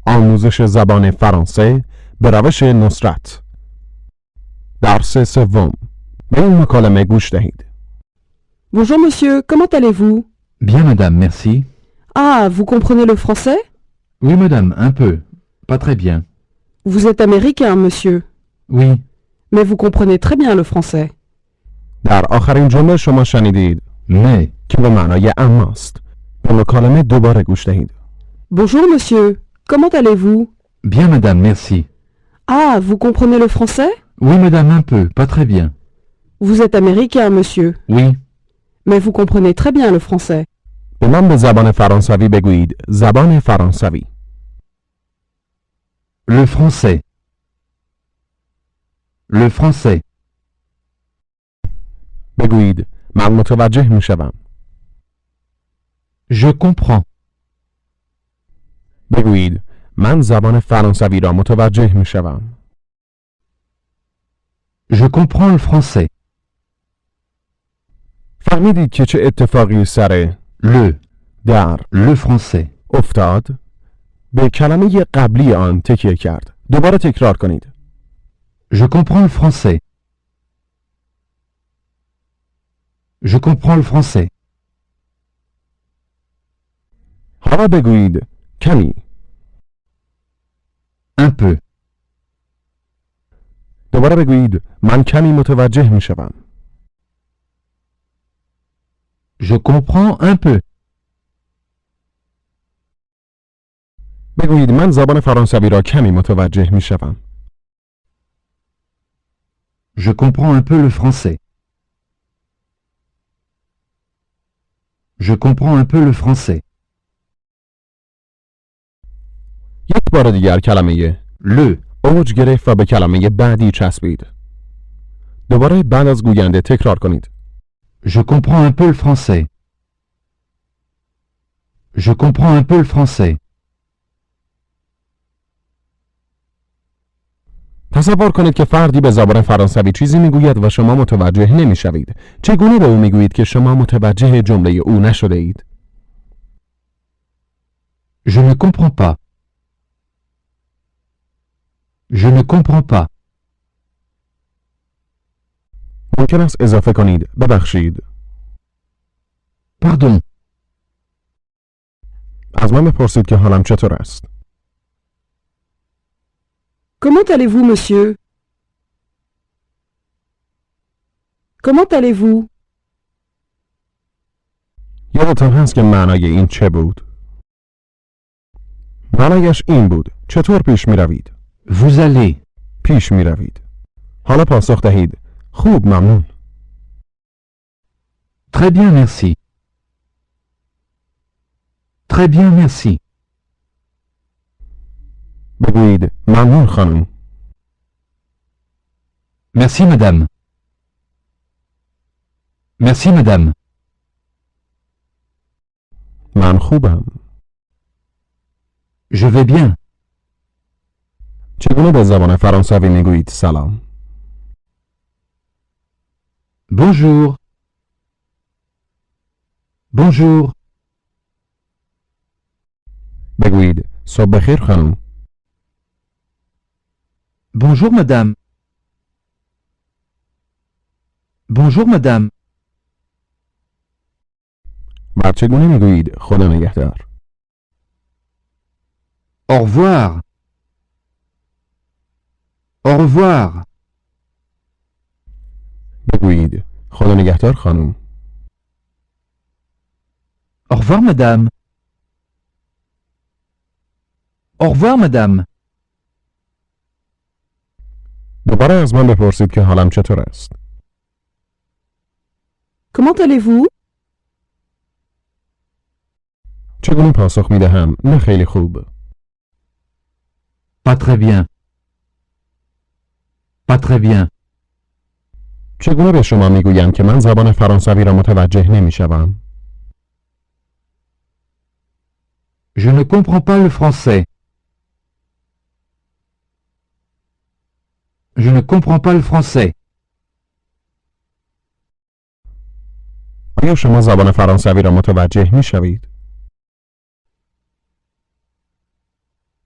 آموزش زبان فرانسه به روش نصرت. درس سوم. به این مکالمه گوش دهید. Bonjour monsieur, comment allez-vous? Bien madame, merci. Ah, vous comprenez le français? Oui madame, un peu. Pas très bien. Vous êtes américain, monsieur. Oui. Mais vous comprenez très bien le français. در آخرین جمله شما شنیدید Mais. که به معنای اما است. به مکالمه دوباره گوش دهید. Bonjour monsieur, comment allez-vous? Bien madame, merci. Ah, vous comprenez le français? Oui madame, un peu. Pas très bien. Vous êtes américain, monsieur. Oui. Mais vous comprenez très bien le français. به من به زبان فرانسوی بگویید. زبان فرانسوی. Le français. Le français. بگویید من متوجه می شوم. Je comprends. بگویید من زبان فرانسوی را متوجه می شوم. Je comprends le français. فهمیدید که چه اتفاقی سر Le. در Le français. افتاد؟ به کلمه قبلی آن تکیه کرد. دوباره تکرار کنید. Je comprends le français. Je comprends le français. حالا بگویید کمی. Un peu. دوباره بگویید من کمی متوجه می شوم. Je comprends un peu. بگویید من زبان فرانسوی را کمی متوجه می شوم. Je comprends un peu le français. Je comprends un peu le français. یک بار دیگر کلمه Le. اوج گرفت و به کلمه بعدی چسبید. دوباره بعد از گوینده تکرار کنید. Je comprends un peu le français. Je comprends un peu le français. تصور کنید که فردی به زبان فرانسوی چیزی میگوید و شما متوجه نمیشوید. چگونه به او میگویید که شما متوجه جمله او نشده اید؟ Je ne comprends pas. Je ne comprends pas. ممکن است اضافه کنید ببخشید. Pardon. از من بپرسید که حالم چطور است. Comment allez-vous, monsieur? Comment allez-vous? یادتان هست که معنای این چه بود؟ معنایش این بود. چطور پیش می روید؟ Vous allez. پیش می روید. حالا پاسخ دهید. خوب ممنون. Très bien, merci. Très bien, merci. بگویید ممنون خانم. Merci madame. Merci madame. من خوبم. Je vais bien. چگونه به زبان فرانسوی میگویید سلام؟ Bonjour. Bonjour. بگویید صبح بخیر خانم. Bonjour madame. Bonjour madame. و چگونه میگویید خدا نگهدار؟ Au revoir. Au revoir. بگویید خدا نگهدار خانم. Au revoir madame. Au revoir madame. دوباره از من بپرسید که حالم چطور است. Comment allez-vous? چگونه پاسخ میدهم؟ نه خیلی خوب. Pas très bien. Pas très bien. چگونه به شما میگویم که من زبان فرانسوی را متوجه نمیشوم؟ Je ne comprends pas le français. Je ne comprends pas le français. آیا شما زبان فرانسوی را متوجه میشوید؟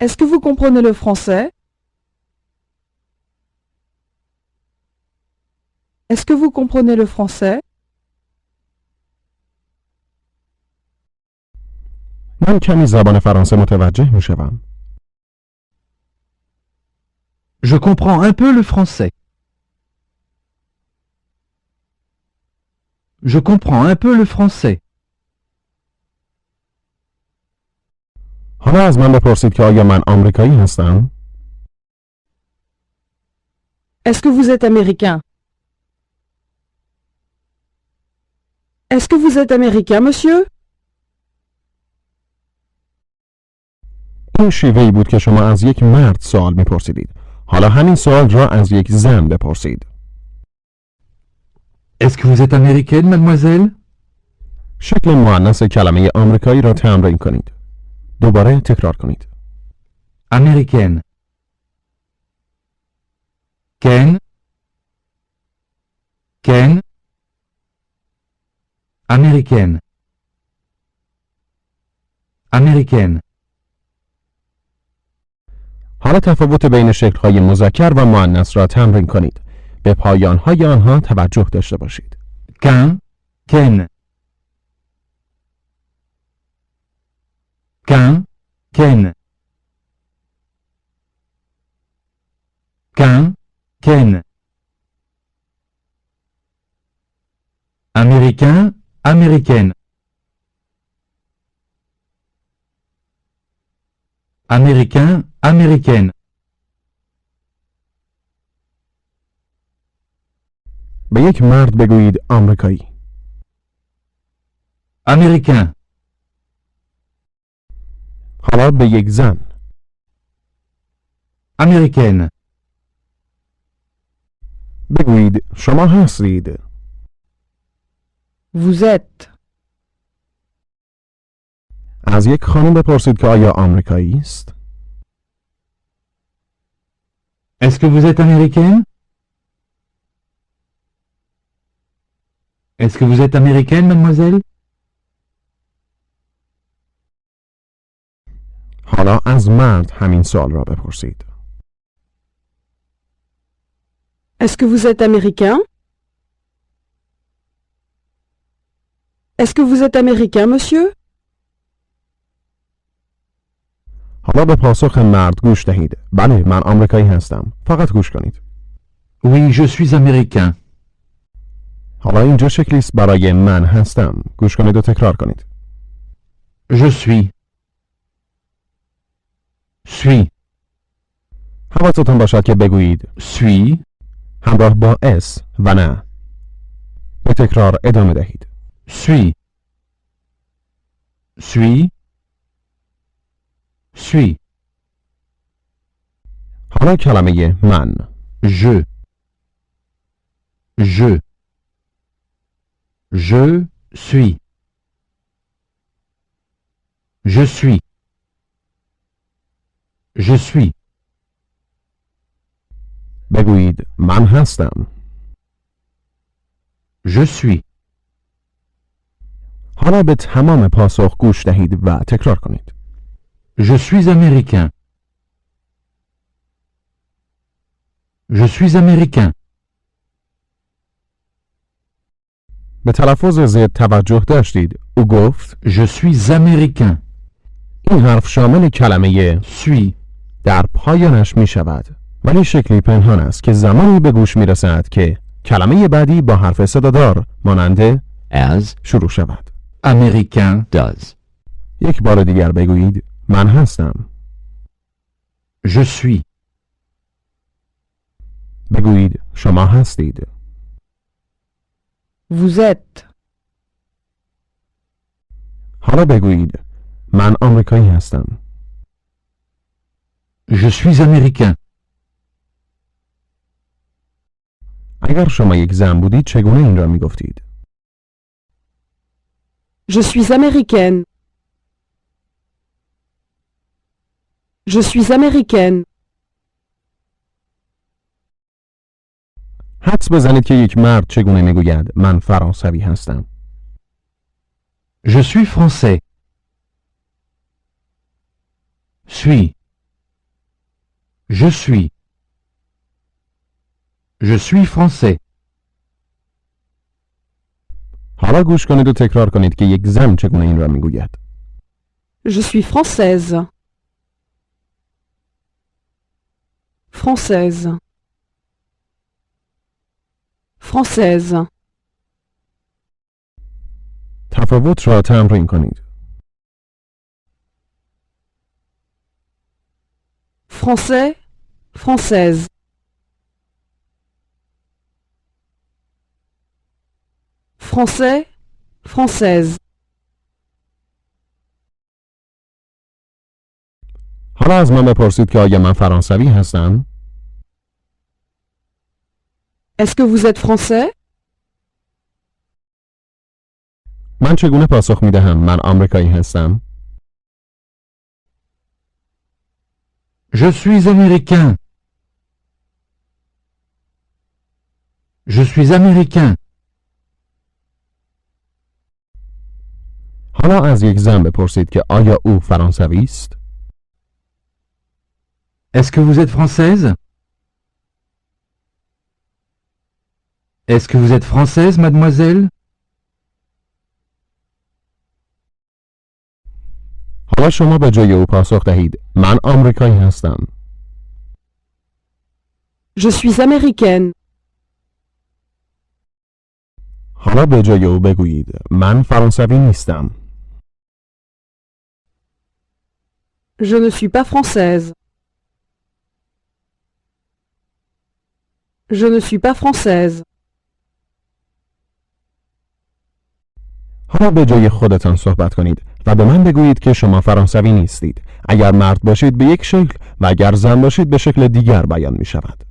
Est-ce que vous comprenez le français? Est-ce que vous comprenez le français? من کمی زبان فرانسه متوجه می شوم. Je comprends un peu le français. Je comprends un peu le français. حالا از من بپرسید که آیا من آمریکایی هستم؟ Est-ce que vous êtes américain? Est-ce que vous êtes américain, monsieur? این شیوهی بود که شما از یک مرد سوال میپرسیدید. حالا همین سوال را از یک زن بپرسید. Est-ce que vous êtes américaine, mademoiselle? شکل مؤنث کلمه آمریکایی را تمرین کنید. دوباره تکرار کنید. Américaine. Ken. Ken. Américaine. Américaine. حالا تفاوت بین شکل‌های مذکر و مؤنث را تمرین کنید. به پایان‌های آنها توجه داشته باشید. Quin. Ken. Quin. Ken. Quin. Ken. Américain. Américaine. Américain. Américaine. به یک مرد بگویید آمریکایی. Américain. حالا به یک زن. Américaine. بگویید شما هستید. Vous êtes. از یک خانم بپرسید که آیا آمریکایی است؟ Est-ce que vous êtes américaine? Est-ce que vous êtes américaine, mademoiselle? حالا از مرد همین سوال را بپرسید. Est-ce que vous êtes américain? Est-ce que vous êtes américain, monsieur? حالا به پاسخ مرد گوش دهید. بله، من آمریکایی هستم. فقط گوش کنید. Oui, je suis américain. حالا اینجا شکلی است برای من هستم. گوش کنید و تکرار کنید. Je suis. Suis. حواستان باشد که بگویید Suis. همراه با اس و نه. به تکرار ادامه دهید. Suis. Suis. Suis. حالا کلمه من. Je. Je. Je suis. Je suis. Je suis. بگویید من هستم. Je suis. حالا به تمام پاسخ گوش دهید و تکرار کنید. Je suis américain. Je suis américain. به تلفظ زد توجه داشتید. او گفت Je suis américain. این حرف شامل کلمه Suis. در پایانش می شود. ولی شکلی پنهان است که زمانی به گوش می رسد که کلمه بعدی با حرف صدادار مانند as شروع شود. Américain. does. یک بار دیگر بگویید من هستم. Je suis. بگویید شما هستید. Vous êtes. حالا بگویید من آمریکایی هستم. Je suis américain. اگر شما یک زن بودید چگونه این را می گفتید؟ Je suis américaine. Je suis américaine. حدس بزنید که یک مرد چگونه می گوید من فرانسوی هستم. Je suis français. Suis. Je suis. Je suis français. حالا گوش کنید و تکرار کنید که یک زن چگونه این را میگوید. Je suis française. Française. Française. تفاوت را تمرین کنید. Français. Française. Français. Française. حالا از من بپرسید که آیا من فرانسوی هستم؟ Est-ce que vous êtes français? من چگونه پاسخ می دهم من آمریکایی هستم؟ Je suis américain. Je suis américain. حالا از یک زن بپرسید که آیا او فرانسوی است؟ Est-ce que vous êtes française? Est-ce que vous êtes française, mademoiselle? حالا شما به جای او پاسخ دهید من آمریکایی هستم. Je suis américaine. حالا به جای او بگویید من فرانسوی نیستم. Je ne suis pas française. Je ne suis pas française. حالا به جای خودتان صحبت کنید و به من بگویید که شما فرانسوی نیستید. اگر مرد باشید به یک شکل و اگر زن باشید به شکل دیگر بیان می شود.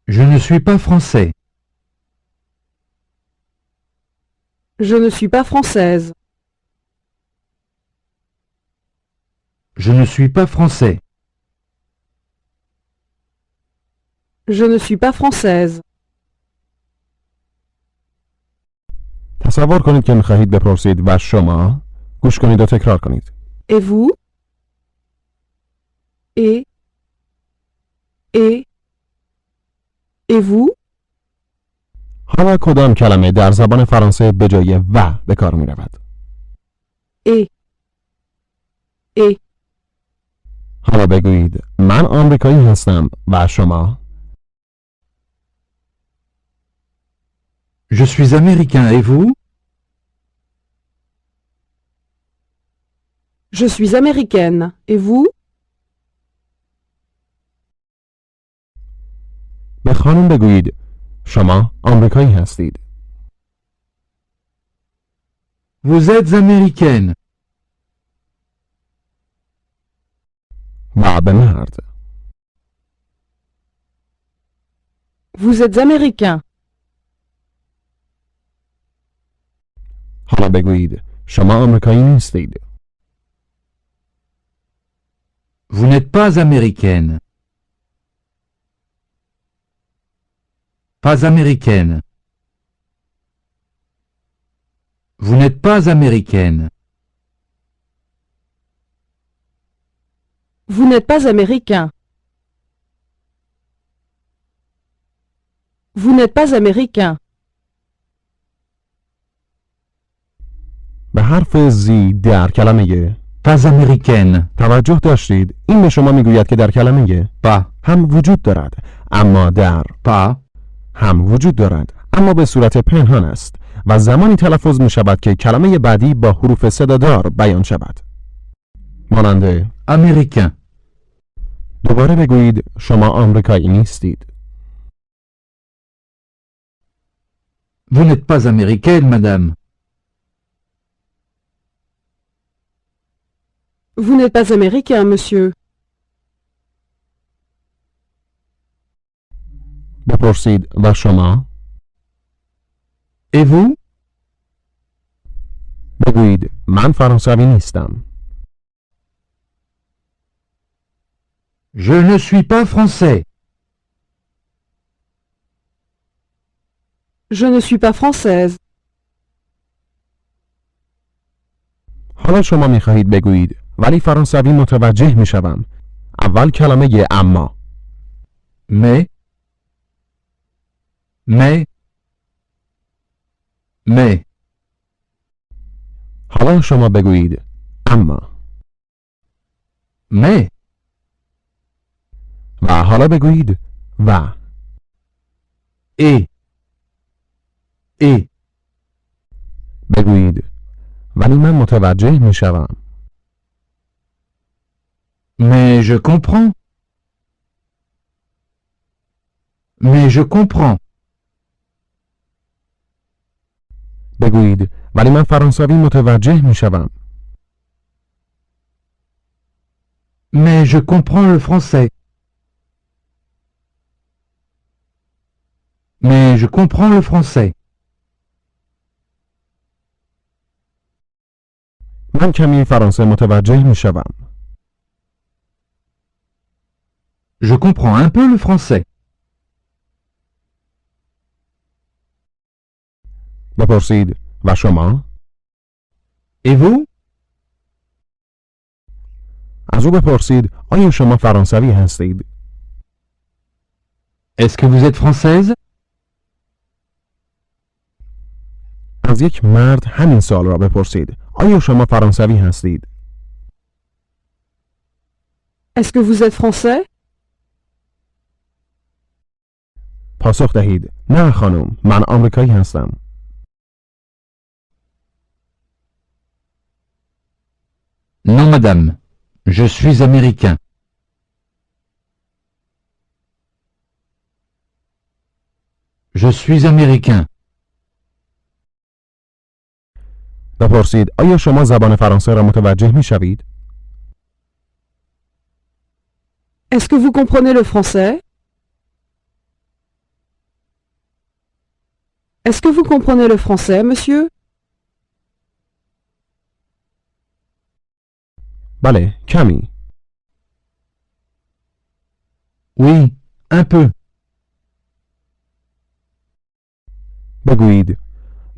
Je ne suis pas français. Je ne suis pas française. Je ne suis pas français. Je ne suis pas française. تصور کنید که می‌خواهید بپرسید و شما گوش کنید و تکرار کنید. Et vous? Et? Et? Et vous? حالا کدام کلمه در زبان فرانسه به جای و به کار می رود؟ Et? Et? حالا بگویید من آمریکایی هستم و شما؟ Je suis américain et vous? Je suis américaine. Et vous? به خانم بگویید شما آمریکایی هستید. Vous êtes américaine. و به مرد Vous êtes américain. حالا بگویید شما آمریکایی نیستید. Vous n'êtes pas américaine. Pas américaine. Vous n'êtes pas américaine. Vous n'êtes pas américain. Vous n'êtes pas américain. به حرف زی در کلمه Pas américaine. توجه داشتید این به شما میگوید که در کلمه Pas. هم وجود دارد اما در Pas. هم وجود دارد اما به صورت پنهان است و زمانی تلفظ می شود که کلمه بعدی با حروف صدادار بیان شود. مانند Américain. دوباره بگویید شما آمریکایی نیستید. Vous n'êtes pas américaine, madame. Vous n'êtes pas américain, monsieur. بپرسید و شما؟ Et vous? بگویید من فرانسوی نیستم. Je ne suis pas français. Je ne suis pas française. حالا شما می خواهید بگویید ولی فرانسوی متوجه می شوم اول کلمه اما. Mais. Mais. Mais. حالا شما بگویید اما. Mais. و حالا بگویید و. Et. Et. بگویید ولی من متوجه می شوم. Mais je comprends. Mais je comprends. بگویید ولی من فرانسوی متوجه می شوم. Mais je comprends le français. Mais je comprends le français. من کمی فرانسه متوجه می شوم. Je comprends un peu le français. بپرسید و شما؟ Et vous? از او بپرسید آیا شما فرانسوی هستید؟ Est-ce que vous êtes française? از یک مرد همین سوال را بپرسید آیا شما فرانسوی هستید؟ Est-ce que vous êtes français? پاسخ دهید نه خانم من آمریکایی هستم. Non, madame. Je suis américain. Je suis américain. بپرسید آیا شما زبان فرانسه را متوجه می شوید؟ Est-ce que vous comprenez le français? Est-ce que vous comprenez le français, monsieur? بله کمی. Oui, un peu. بگویید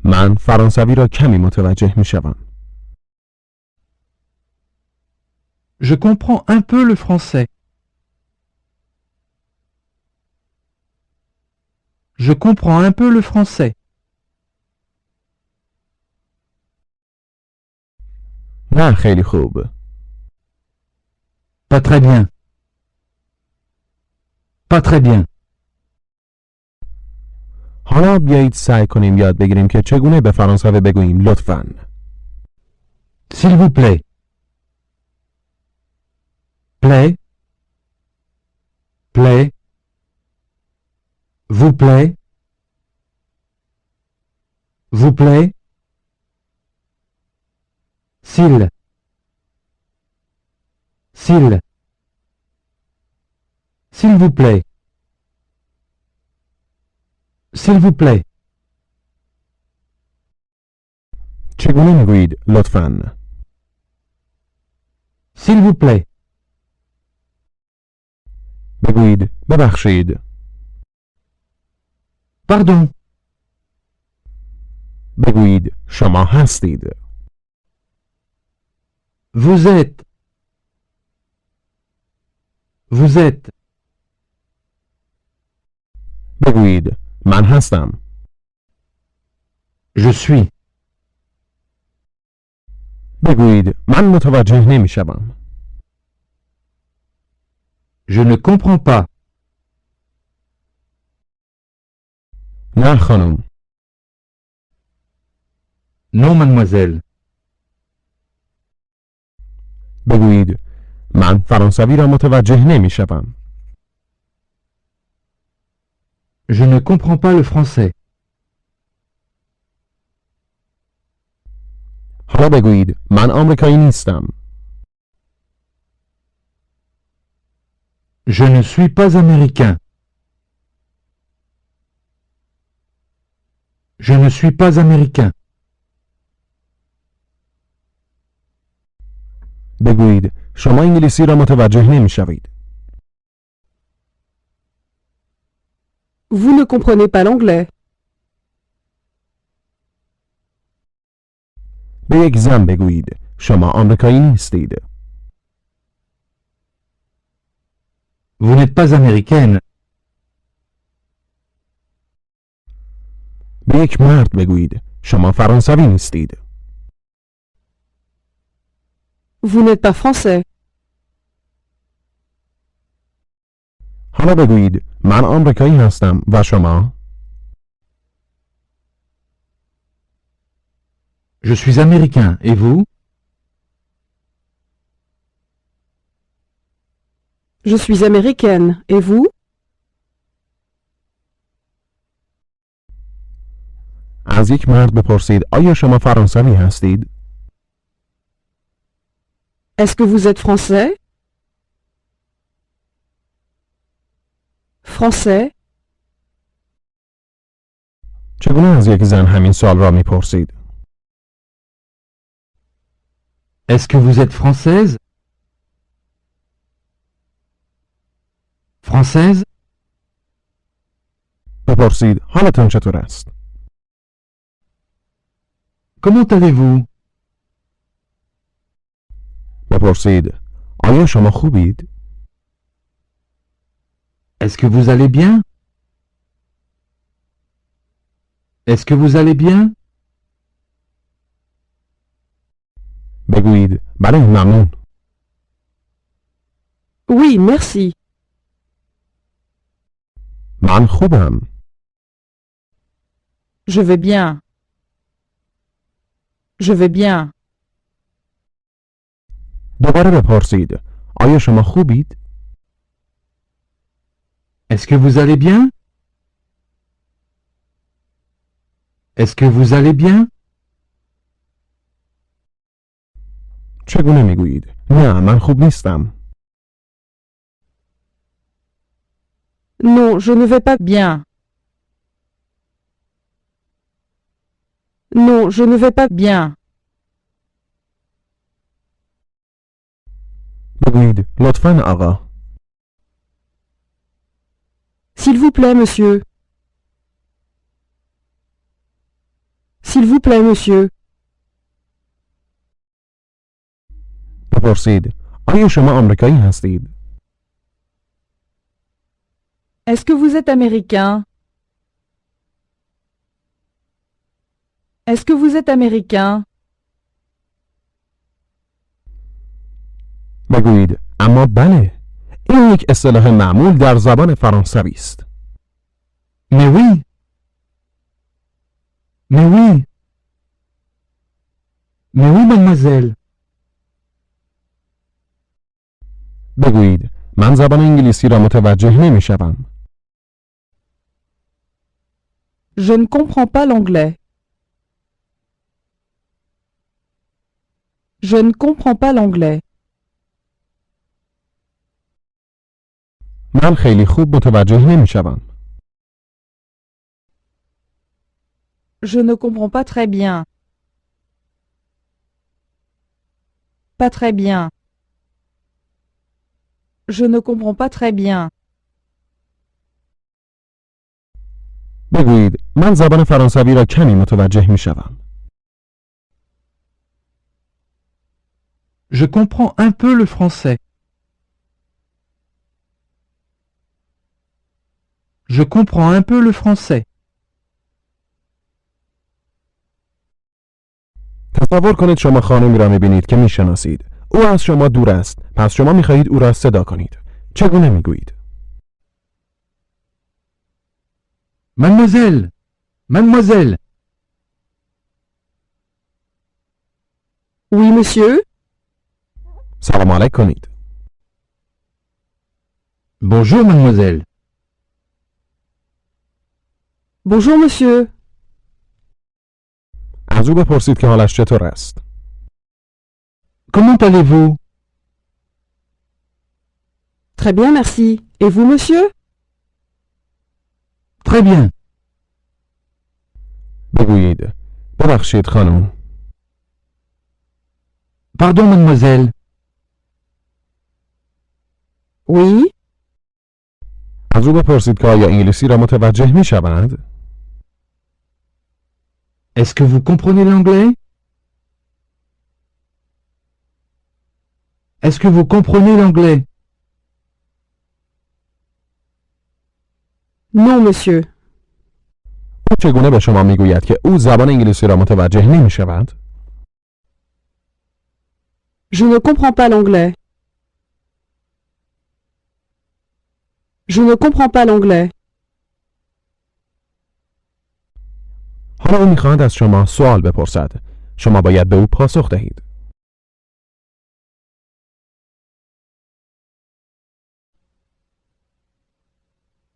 من فرانسوی را کمی متوجه می شوم. Je comprends un peu le français. Je comprends un peu le français. نه خیلی خوب. Pas très bien. Pas très bien. حالا بیایید سعی کنیم یاد بگیریم که چگونه به فرانسوی بگوییم لطفاً. S'il vous plaît. Plaît. Plaît. Vous plaît. Vous plaît. S'il. S'il. S'il vous plaît. S'il vous plaît. چگونه میگویید لطفاً؟ S'il vous plaît. بگویید ببخشید. Pardon. بگویید شما هستید. Vous êtes. Vous êtes. بگویید من هستم. Je suis. بگویید من متوجه نمی شوم. Je ne comprends pas. نه خانم. Non, mademoiselle. بگویید من فرانسوی را متوجه نمی شوم. Je ne comprends pas le français. حالا بگویید من آمریکایی نیستم. Je ne suis pas américain. Je ne suis pas américain. بگویید شما انگلیسی را متوجه نمی شوید. Vous ne comprenez pas l'anglais. به یک زن بگویید شما آمریکایی نیستید. Vous n'êtes pas américaine. به یک مرد بگویید شما فرانسوی نیستید. Vous n'êtes pas français. حالا بگویید من آمریکایی هستم و شما؟ Je suis américain. Et vous? Je suis américaine. Et vous? از یک مرد بپرسید آیا شما فرانسوی هستید؟ Est-ce que vous êtes français? Français? چگونه از یک زن همین سوال را میپرسید؟ Est-ce que vous êtes française? Française? بپرسید حالتان چطور است؟ Comment allez-vous? بپرسید آیا شما خوبید؟ Est-ce que vous allez bien? Est-ce que vous allez bien? بگویید بله ممنون. Oui, merci. من خوبم. Je vais bien. Je vais bien. دوباره بپرسید آیا شما خوبید؟ Est-ce que vous allez bien? Est-ce que vous allez bien? چگونه میگویید؟ نه من خوب نیستم. Non, je ne vais pas bien. Non, je ne vais pas bien. بگویید لطفاً آقا. S'il vous plaît, monsieur. S'il vous plaît, monsieur. بپرسید آیا شما آمریکایی هستید؟ Est-ce que vous êtes américain? Est-ce que vous êtes américain? بگویید اما بله این یک اصطلاح معمول در زبان فرانسوی است. Mais oui. Mais oui. Mais oui, mademoiselle. بگویید من زبان انگلیسی را متوجه نمی شوم. Je ne comprends pas l'anglais. Je ne comprends pas l'anglais. من خیلی خوب متوجه نمی شوم. Je ne comprends pas très bien. Pas très bien. Je ne comprends pas très bien. بگویید من زبان فرانسوی را کمی متوجه می شوم. Je comprends un peu le français. Je comprends un peu le français. تصور کنید شما خانمی را می بینید که می شناسید. او از شما دور است. پس شما می خواهید او را صدا کنید. چگونه می گویید؟ Mademoiselle. Mademoiselle. Oui, monsieur? سلام علیک کنید. Bonjour, mademoiselle. Bonjour, monsieur. از او بپرسید که حالش چطور است. Comment allez-vous? Très bien, merci. Et vous, monsieur? Très bien. بگویید ببخشید خانم. Pardon, mademoiselle. Oui? از او بپرسید که آیا انگلیسی را متوجه می شوند؟ Est-ce que vous comprenez l'anglais? Est-ce que vous comprenez l'anglais? Non, monsieur. او چگونه به شما میگوید که او زبان انگلیسی را متوجه نمی شود؟ Je ne comprends pas l'anglais. Je ne comprends pas l'anglais. حالا او میخواهد از شما سوال بپرسد. شما باید به او پاسخ دهید.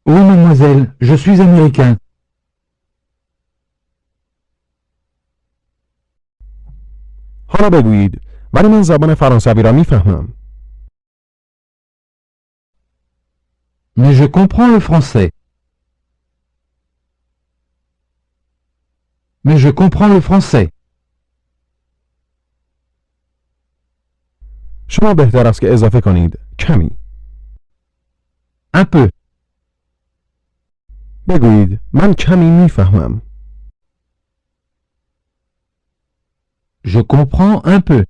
Oui, mademoiselle, je suis américain. حالا بگویید ولی من زبان فرانسوی را میفهمم. Mais je comprends le français. Mais je comprends le français. شما بهتر است که اضافه کنید کمی. Un peu. بگویید من کمی میفهمم. Je comprends un peu.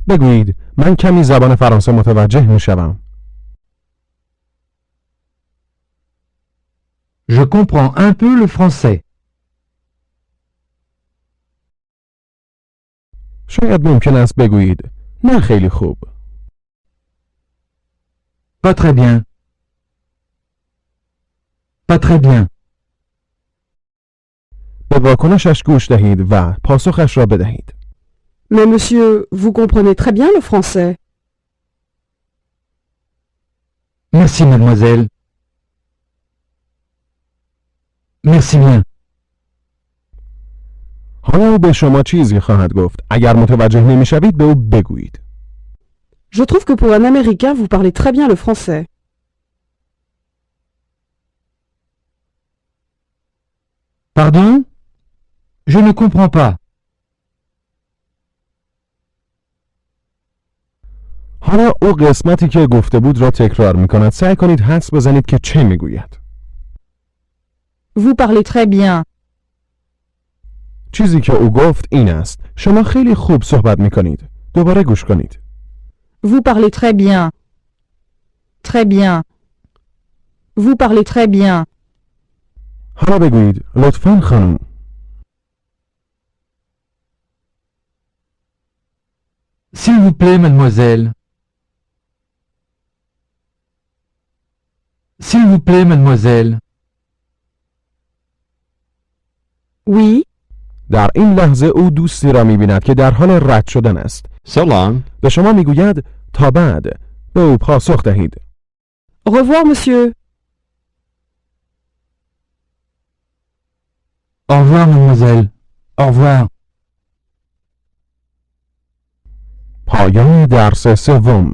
بگویید من کمی زبان فرانسه متوجه میشوم. Je comprends un peu le français. شاید ممکن است بگویید نه خیلی خوب. Pas très bien. Pas très bien. به واکنشش گوش دهید و پاسخش را بدهید. Mais monsieur, vous comprenez très bien le français. Merci, mademoiselle. Merci bien. حالا او به شما چیزی خواهد گفت. اگر متوجه نمیشوید به او بگویید. Je trouve que pour un Américain, vous parlez très bien le français. Pardon? Je ne comprends pas. حالا او قسمتی که گفته بود را تکرار می کند. سعی کنید حدس بزنید که چه می گوید. Vous parlez très bien. چیزی که او گفت این است. شما خیلی خوب صحبت می کنید. دوباره گوش کنید. Vous parlez très bien. Très bien. Vous parlez très bien. حالا بگویید لطفاً خانم. S'il vous plaît, mademoiselle. S'il vous plaît, mademoiselle. Oui, در این لحظه او دوستی را می بیند که در حال رد شدن است. So long. به شما می گوید تا بعد. به او پاسخ دهید. au revoir monsieur. Au revoir, mademoiselle. Au revoir. پایان درس سوم.